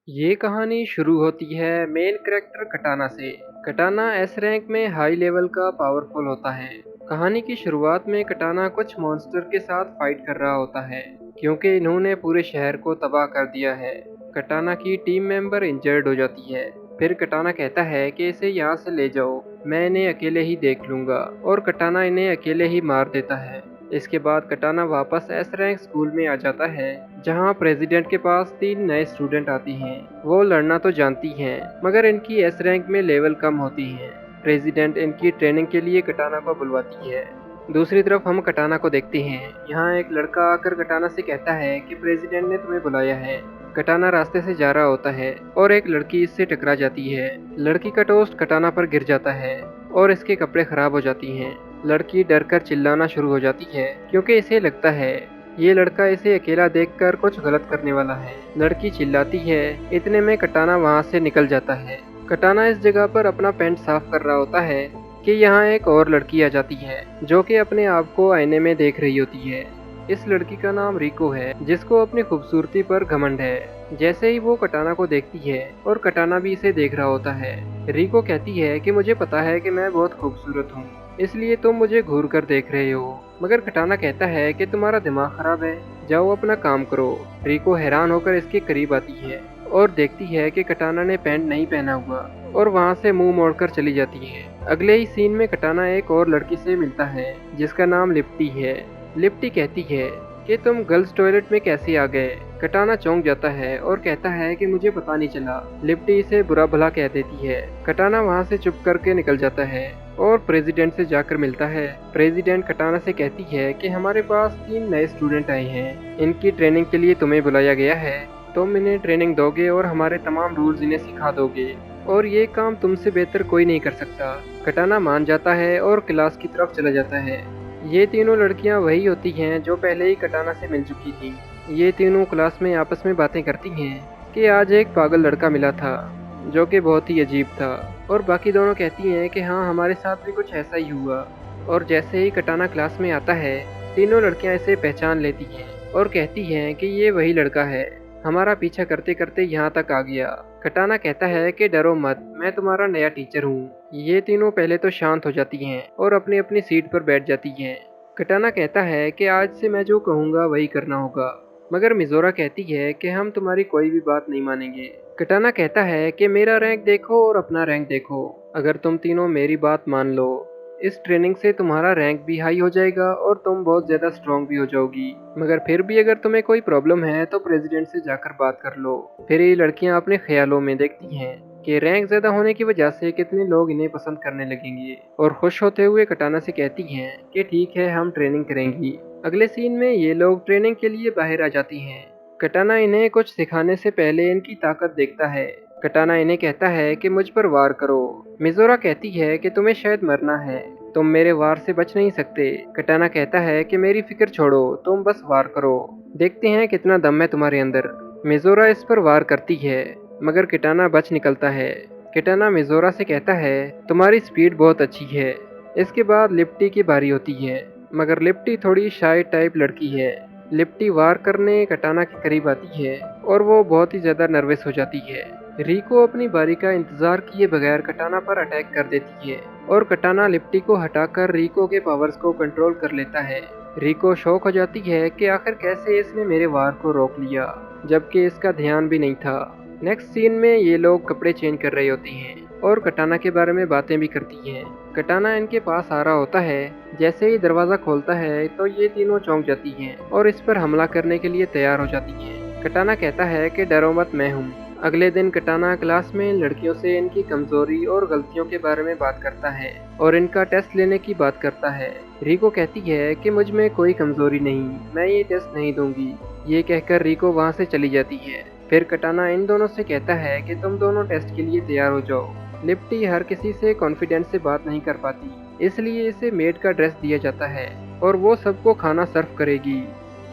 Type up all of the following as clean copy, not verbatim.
ये कहानी शुरू होती है मेन कैरेक्टर कटाना से। कटाना एस रैंक में हाई लेवल का पावरफुल होता है। कहानी की शुरुआत में कटाना कुछ मॉन्स्टर के साथ फाइट कर रहा होता है क्योंकि इन्होंने पूरे शहर को तबाह कर दिया है। कटाना की टीम मेंबर इंजर्ड हो जाती है। फिर कटाना कहता है कि इसे यहाँ से ले जाओ, मैं इन्हें अकेले ही देख लूंगा, और कटाना इन्हें अकेले ही मार देता है। इसके बाद कटाना वापस एस रैंक स्कूल में आ जाता है, जहां प्रेसिडेंट के पास 3 नए स्टूडेंट आती हैं। वो लड़ना तो जानती हैं, मगर इनकी एस रैंक में लेवल कम होती है। प्रेसिडेंट इनकी ट्रेनिंग के लिए कटाना को बुलवाती है। दूसरी तरफ हम कटाना को देखते हैं। यहाँ एक लड़का आकर कटाना से कहता है कि प्रेसिडेंट ने तुम्हें बुलाया है। कटाना रास्ते से जा रहा होता है और एक लड़की इससे टकरा जाती है। लड़की का टोस्ट कटाना पर गिर जाता है और इसके कपड़े खराब हो जाती हैं। लड़की डर कर चिल्लाना शुरू हो जाती है क्योंकि इसे लगता है ये लड़का इसे अकेला देखकर कुछ गलत करने वाला है। लड़की चिल्लाती है, इतने में कटाना वहाँ से निकल जाता है। कटाना इस जगह पर अपना पैंट साफ कर रहा होता है कि यहाँ एक और लड़की आ जाती है जो कि अपने आप को आईने में देख रही होती है। इस लड़की का नाम रिको है, जिसको अपनी खूबसूरती पर घमंड है। जैसे ही वो कटाना को देखती है और कटाना भी इसे देख रहा होता है, रिको कहती है कि मुझे पता है कि मैं बहुत खूबसूरत हूँ, इसलिए तुम मुझे घूर कर देख रहे हो। मगर कटाना कहता है कि तुम्हारा दिमाग खराब है, जाओ अपना काम करो। रिको हैरान होकर इसके करीब आती है और देखती है कि कटाना ने पैंट नहीं पहना हुआ, और वहाँ से मुंह मोड़कर चली जाती है। अगले ही सीन में कटाना एक और लड़की से मिलता है जिसका नाम लिप्टी है। लिप्टी कहती है कि तुम गर्ल्स टॉयलेट में कैसे आ गए। कटाना चौंक जाता है और कहता है कि मुझे पता नहीं चला। लिप्टी इसे बुरा भला कह देती है। कटाना वहाँ से चुप करके निकल जाता है और प्रेसिडेंट से जाकर मिलता है। प्रेसिडेंट कटाना से कहती है कि हमारे पास 3 नए स्टूडेंट आए हैं, इनकी ट्रेनिंग के लिए तुम्हें बुलाया गया है। तुम इन्हें ट्रेनिंग दोगे और हमारे तमाम रूल्स इन्हें सिखा दोगे, और ये काम तुमसे बेहतर कोई नहीं कर सकता। कटाना मान जाता है और क्लास की तरफ चला जाता है। ये तीनों लड़कियां वही होती हैं जो पहले ही कटाना से मिल चुकी थी। ये तीनों क्लास में आपस में बातें करती हैं कि आज एक पागल लड़का मिला था जो कि बहुत ही अजीब था, और बाकी दोनों कहती हैं कि हाँ, हमारे साथ भी कुछ ऐसा ही हुआ। और जैसे ही कटाना क्लास में आता है, तीनों लड़कियां इसे पहचान लेती हैं और कहती हैं कि ये वही लड़का है, हमारा पीछा करते करते यहाँ तक आ गया। कटाना कहता है कि डरो मत, मैं तुम्हारा नया टीचर हूँ। ये तीनों पहले तो शांत हो जाती हैं और अपनी अपनी सीट पर बैठ जाती हैं। कटाना कहता है कि आज से मैं जो कहूँगा वही करना होगा, मगर मिजोरा कहती है कि हम तुम्हारी कोई भी बात नहीं मानेंगे। कटाना कहता है कि मेरा रैंक देखो और अपना रैंक देखो, अगर तुम तीनों मेरी बात मान लो, इस ट्रेनिंग से तुम्हारा रैंक भी हाई हो जाएगा और तुम बहुत ज़्यादा स्ट्रॉन्ग भी हो जाओगी। मगर फिर भी अगर तुम्हें कोई प्रॉब्लम है तो प्रेसिडेंट से जाकर बात कर लो। फिर ये लड़कियां अपने ख्यालों में देखती हैं कि रैंक ज़्यादा होने की वजह से कितने लोग इन्हें पसंद करने लगेंगे, और खुश होते हुए कटाना से कहती हैं कि ठीक है, हम ट्रेनिंग करेंगी। अगले सीन में ये लोग ट्रेनिंग के लिए बाहर आ जाती हैं। कटाना इन्हें कुछ सिखाने से पहले इनकी ताकत देखता है। कटाना इन्हें कहता है कि मुझ पर वार करो। मिजोरा कहती है कि तुम्हें शायद मरना है, तुम मेरे वार से बच नहीं सकते। कटाना कहता है कि मेरी फिक्र छोड़ो, तुम बस वार करो, देखते हैं कितना दम है तुम्हारे अंदर। मिजोरा इस पर वार करती है, मगर कटाना बच निकलता है। कटाना मिजोरा से कहता है तुम्हारी स्पीड बहुत अच्छी है। इसके बाद लिप्टी की बारी होती है, मगर लिप्टी थोड़ी शाय टाइप लड़की है। लिप्टी वार करने कटाना के करीब आती है और वो बहुत ही ज़्यादा नर्वस हो जाती है। रिको अपनी बारी का इंतजार किए बगैर कटाना पर अटैक कर देती है और कटाना लिप्टी को हटाकर रिको के पावर्स को कंट्रोल कर लेता है। रिको शॉक हो जाती है कि आखिर कैसे इसने मेरे वार को रोक लिया, जबकि इसका ध्यान भी नहीं था। नेक्स्ट सीन में ये लोग कपड़े चेंज कर रहे होते हैं और कटाना के बारे में बातें भी करती हैं। कटाना इनके पास आ रहा होता है। जैसे ही दरवाज़ा खोलता है तो ये तीनों चौंक जाती हैं और इस पर हमला करने के लिए तैयार हो जाती हैं। कटाना कहता है कि डरो मत, मैं हूँ। अगले दिन कटाना क्लास में लड़कियों से इनकी कमजोरी और गलतियों के बारे में बात करता है और इनका टेस्ट लेने की बात करता है। रिको कहती है कि मुझ में कोई कमजोरी नहीं, मैं ये टेस्ट नहीं दूंगी। ये कहकर रिको वहाँ से चली जाती है। फिर कटाना इन दोनों से कहता है कि तुम दोनों टेस्ट के लिए तैयार हो जाओ। लिप्टी हर किसी से कॉन्फिडेंस से बात नहीं कर पाती, इसलिए इसे मेड का ड्रेस दिया जाता है और वो सबको खाना सर्व करेगी।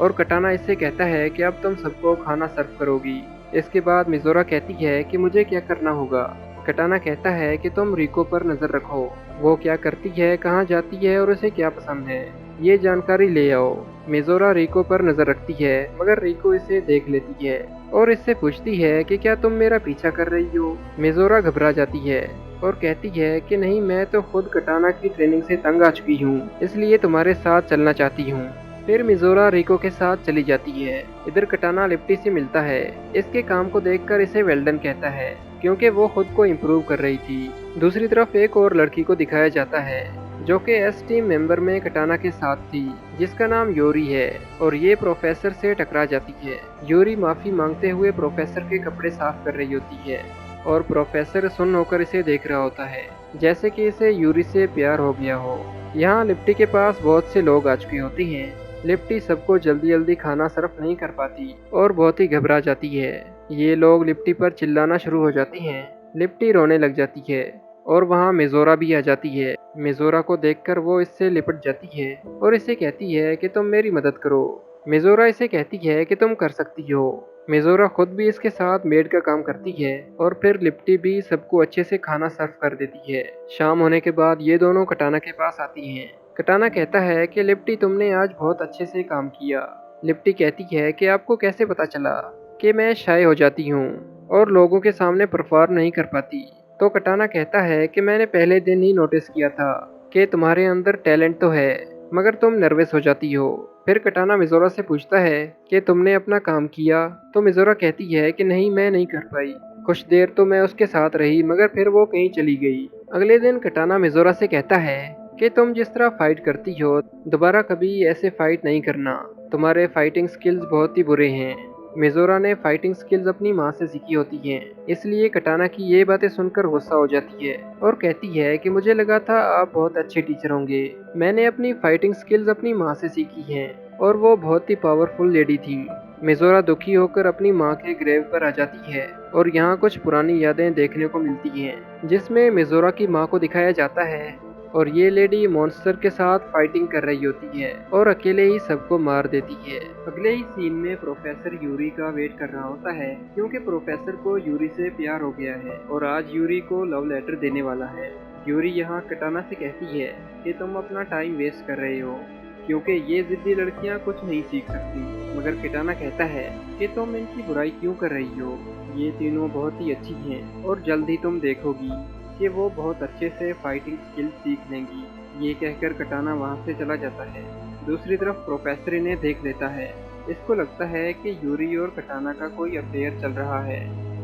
और कटाना इससे कहता है कि अब तुम सबको खाना सर्व करोगी। इसके बाद मिजोरा कहती है कि मुझे क्या करना होगा। कटाना कहता है कि तुम रिको पर नज़र रखो, वो क्या करती है, कहाँ जाती है और उसे क्या पसंद है। ये जानकारी ले आओ। मिजोरा रिको पर नजर रखती है, मगर रिको इसे देख लेती है और इससे पूछती है कि क्या तुम मेरा पीछा कर रही हो। मिजोरा घबरा जाती है और कहती है कि नहीं, मैं तो खुद कटाना की ट्रेनिंग से तंग आ चुकी हूँ, इसलिए तुम्हारे साथ चलना चाहती हूँ। फिर मिजोरा रिको के साथ चली जाती है। इधर कटाना लिप्टी से मिलता है। इसके काम को देखकर इसे वेल्डन कहता है, क्योंकि वो खुद को इम्प्रूव कर रही थी। दूसरी तरफ एक और लड़की को दिखाया जाता है जो कि एस टीम मेंबर में कटाना के साथ थी, जिसका नाम योरी है और ये प्रोफेसर से टकरा जाती है। योरी माफी मांगते हुए प्रोफेसर के कपड़े साफ कर रही होती है और प्रोफेसर सुन्न होकर इसे देख रहा होता है, जैसे कि इसे यूरी से प्यार हो गया हो। यहाँ लिप्टी के पास बहुत से लोग आ चुके होते हैं। लिप्टी सबको जल्दी जल्दी खाना सर्व नहीं कर पाती और बहुत ही घबरा जाती है। ये लोग लिप्टी पर चिल्लाना शुरू हो जाते हैं। लिप्टी रोने लग जाती है और वहाँ मिजोरा भी आ जाती है। मिजोरा को देखकर वो इससे लिपट जाती है और इसे कहती है कि तुम मेरी मदद करो। मिजोरा इसे कहती है कि तुम कर सकती हो। मिजोरा खुद भी इसके साथ मेड का काम करती है और फिर लिप्टी भी सबको अच्छे से खाना सर्व कर देती है। शाम होने के बाद ये दोनों कटाना के पास आती हैं। कटाना कहता है कि लिप्टी, तुमने आज बहुत अच्छे से काम किया। लिप्टी कहती है कि आपको कैसे पता चला कि मैं शाय हो जाती हूँ और लोगों के सामने परफॉर्म नहीं कर पाती। तो कटाना कहता है कि मैंने पहले दिन ही नोटिस किया था कि तुम्हारे अंदर टैलेंट तो है, मगर तुम नर्वस हो जाती हो। फिर कटाना मिजोरा से पूछता है कि तुमने अपना काम किया। तो मिजोरा कहती है कि नहीं, मैं नहीं कर पाई। कुछ देर तो मैं उसके साथ रही, मगर फिर वो कहीं चली गई। अगले दिन कटाना मिजोरा से कहता है कि तुम जिस तरह फाइट करती हो, दोबारा कभी ऐसे फाइट नहीं करना। तुम्हारे फाइटिंग स्किल्स बहुत ही बुरे हैं। मिजोरा ने फाइटिंग स्किल्स अपनी माँ से सीखी होती हैं, इसलिए कटाना की ये बातें सुनकर गुस्सा हो जाती है और कहती है कि मुझे लगा था आप बहुत अच्छे टीचर होंगे। मैंने अपनी फाइटिंग स्किल्स अपनी माँ से सीखी हैं और वो बहुत ही पावरफुल लेडी थी। मिजोरा दुखी होकर अपनी माँ के ग्रेव पर आ जाती है और यहाँ कुछ पुरानी यादें देखने को मिलती हैं, जिसमें मिजोरा की माँ को दिखाया जाता है और ये लेडी मॉन्स्टर के साथ फाइटिंग कर रही होती है और अकेले ही सबको मार देती है। अगले ही सीन में प्रोफेसर यूरी का वेट कर रहा होता है, क्योंकि प्रोफेसर को यूरी से प्यार हो गया है और आज यूरी को लव लेटर देने वाला है। यूरी यहाँ कटाना से कहती है कि तुम अपना टाइम वेस्ट कर रहे हो, क्योंकि ये जिद्दी लड़कियाँ कुछ नहीं सीख सकती। मगर कटाना कहता है कि तुम इनकी बुराई क्यों कर रही हो, ये तीनों बहुत ही अच्छी हैं और जल्द ही तुम देखोगी कि वो बहुत अच्छे से फाइटिंग स्किल सीख लेंगी। ये कहकर कटाना वहाँ से चला जाता है। दूसरी तरफ प्रोफेसर इन्हें देख लेता है। इसको लगता है कि यूरी और कटाना का कोई अफेयर चल रहा है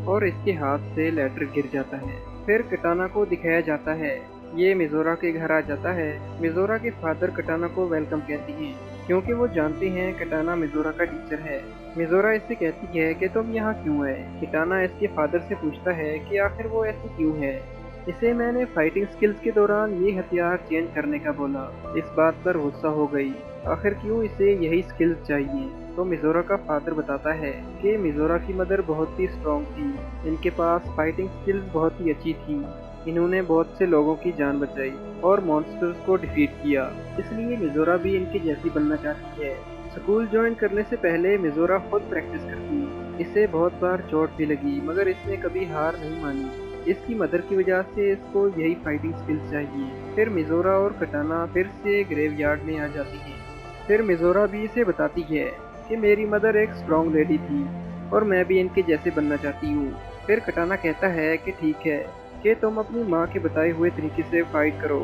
और इसके हाथ से लेटर गिर जाता है। फिर कटाना को दिखाया जाता है, ये मिजोरा के घर आ जाता है। मिजोरा के फादर कटाना को वेलकम कहती हैं, क्योंकि वो जानते हैं कटाना मिजोरा का टीचर है। मिजोरा इससे कहती है कि तुम यहाँ क्यों है। कटाना इसके फादर से पूछता है कि आखिर वो ऐसी क्यों है। इसे मैंने फाइटिंग स्किल्स के दौरान ये हथियार चेंज करने का बोला। इस बात पर गुस्सा हो गई, आखिर क्यों इसे यही स्किल्स चाहिए। तो मिजोरा का फादर बताता है कि मिजोरा की मदर बहुत ही स्ट्रॉन्ग थी, इनके पास फाइटिंग स्किल्स बहुत ही अच्छी थी। इन्होंने बहुत से लोगों की जान बचाई और मॉन्स्टर्स को डिफीट किया, इसलिए मिजोरा भी इनकी जैसी बनना चाहती है। स्कूल ज्वाइन करने से पहले मिजोरा खुद प्रैक्टिस करती। इसे बहुत बार चोट भी लगी, मगर इसने कभी हार नहीं मानी। इसकी मदर की वजह से इसको यही फाइटिंग स्किल्स चाहिए। फिर मिजोरा और कटाना फिर से ग्रेवयार्ड में आ जाती हैं। फिर मिजोरा भी इसे बताती है कि मेरी मदर एक स्ट्रॉन्ग लेडी थी और मैं भी इनके जैसे बनना चाहती हूँ। फिर कटाना कहता है कि ठीक है, कि तुम अपनी माँ के बताए हुए तरीके से फाइट करो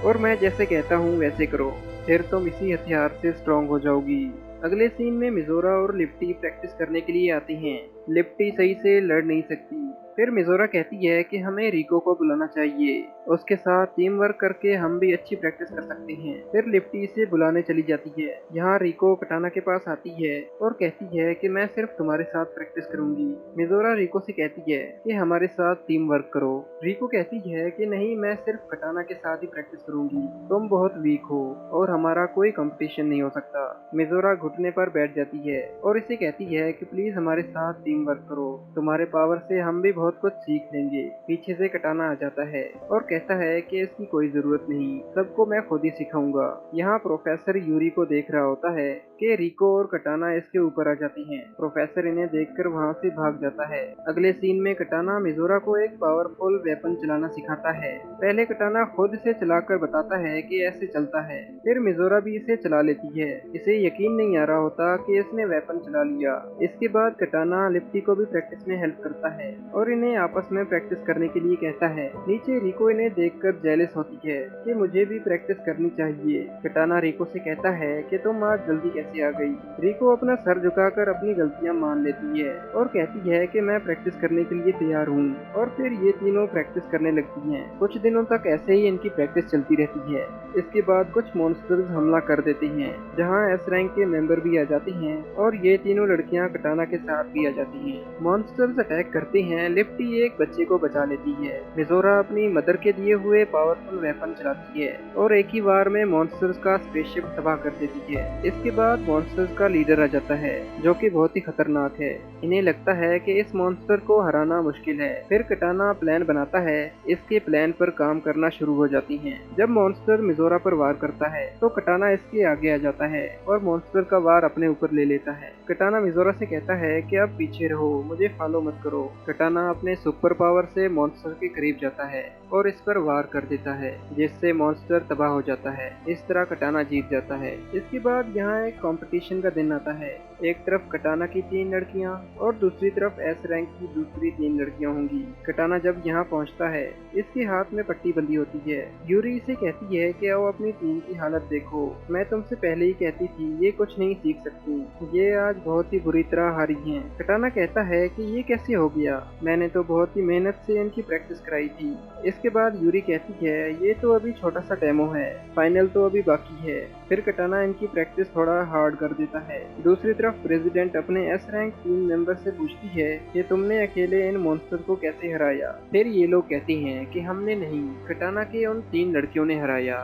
और मैं जैसे कहता हूँ वैसे करो, फिर तुम इसी हथियार से स्ट्रॉन्ग हो जाओगी। अगले सीन में मिजोरा और लिप्टी प्रैक्टिस करने के लिए आती हैं। लिप्टी सही से लड़ नहीं सकती। फिर मिजोरा कहती है कि हमें रिको को बुलाना चाहिए, उसके साथ टीम वर्क करके हम भी अच्छी प्रैक्टिस कर सकते हैं। फिर लिप्टी इसे बुलाने चली जाती है। यहाँ रिको कटाना के पास आती है और कहती है कि मैं सिर्फ तुम्हारे साथ प्रैक्टिस करूंगी। मिजोरा रिको से कहती है कि हमारे साथ टीम वर्क करो। रिको कहती है कि नहीं, मैं सिर्फ कटाना के साथ ही प्रैक्टिस करूंगी, तुम बहुत वीक हो और हमारा कोई कंपटीशन नहीं हो सकता। मिजोरा घुटने पर बैठ जाती है और इसे कहती है कि प्लीज हमारे साथ टीम वर्क करो, तुम्हारे पावर से हम भी बहुत कुछ सीख लेंगे। पीछे से कटाना आ जाता है और कहता है कि इसकी कोई जरूरत नहीं, सबको मैं खुद ही सिखाऊंगा। यहाँ प्रोफेसर यूरी को देख रहा होता है कि रिको और कटाना इसके ऊपर आ जाती हैं। प्रोफेसर इन्हें देखकर वहाँ से भाग जाता है। अगले सीन में कटाना मिजोरा को एक पावरफुल वेपन चलाना सिखाता है। पहले कटाना खुद से चलाकर बताता है कि ऐसे चलता है, फिर मिजोरा भी इसे चला लेती है। इसे यकीन नहीं आ रहा होता कि इसने वेपन चला लिया। इसके बाद कटाना लिफ्टी को भी प्रैक्टिस में हेल्प करता है और इन्हें आपस में प्रैक्टिस करने के लिए कहता है। नीचे रिको इन्हें देखकर जेलस होती है कि मुझे भी प्रैक्टिस करनी चाहिए। कटाना रिको से कहता है कि तुम आज जल्दी कैसे आ गई। रिको अपना सर झुकाकर अपनी गलतियां मान लेती है और कहती है कि मैं प्रैक्टिस करने के लिए तैयार हूँ। और फिर ये तीनों प्रैक्टिस करने लगती हैं। कुछ दिनों तक ऐसे ही इनकी प्रैक्टिस चलती रहती है। इसके बाद कुछ मॉन्स्टर्स हमला कर देते हैं, जहाँ एस रैंक के मेंबर भी आ जाते हैं और ये तीनों लड़कियां कटाना के साथ भी आ जाती हैं। मॉन्स्टर्स अटैक करते हैं। लिफ्टी एक बच्चे को बचा लेती है। मिजोरा अपनी मदर के दिए हुए पावरफुल वेपन चलाती है और एक ही बार में मॉन्स्टर्स का स्पेसशिप तबाह कर देती है। इसके बाद मॉन्स्टर्स का लीडर आ जाता है, जो कि बहुत ही खतरनाक है। इन्हें लगता है कि इस मॉन्स्टर को हराना मुश्किल है। फिर कटाना प्लान बनाता है। इसके प्लान पर काम करना शुरू हो जाती हैं। जब मॉन्स्टर मिजोरा पर वार करता है तो कटाना इसके आगे आ जाता है और मॉन्स्टर का वार अपने ऊपर ले लेता है। कटाना मिजोरा से कहता है कि अब पीछे रहो, मुझे फॉलो मत करो। कटाना अपने सुपर पावर से मॉन्स्टर के करीब जाता है और इस पर वार कर देता है, जिससे मॉन्स्टर तबाह हो जाता है। इस तरह कटाना जीत जाता है। इसके बाद यहाँ एक कंपटीशन का दिन आता है। एक तरफ कटाना की 3 लड़कियाँ और दूसरी तरफ एस रैंक की दूसरी 3 लड़कियाँ होंगी। कटाना जब यहाँ पहुँचता है, इसके हाथ में पट्टी बंधी होती है। यूरी इसे कहती है कि आओ अपनी टीम की हालत देखो, मैं तुमसे पहले ही कहती थी ये कुछ नहीं सीख सकती, ये आज बहुत ही बुरी तरह हारी हैं। कटाना कहता है कि ये कैसे हो गया, मैंने तो बहुत ही मेहनत से इनकी प्रैक्टिस कराई थी। इसके बाद यूरी कहती है ये तो अभी छोटा सा डेमो है, फाइनल तो अभी बाकी है। फिर कटाना इनकी प्रैक्टिस थोड़ा हार्ड कर देता है। दूसरी तरफ प्रेसिडेंट अपने एस रैंक टीम मेंबर से पूछती है कि तुमने अकेले इन मॉन्स्टर को कैसे हराया। फिर ये लोग कहते हैं कि हमने नहीं, कटाना के उन 3 लड़कियों ने हराया।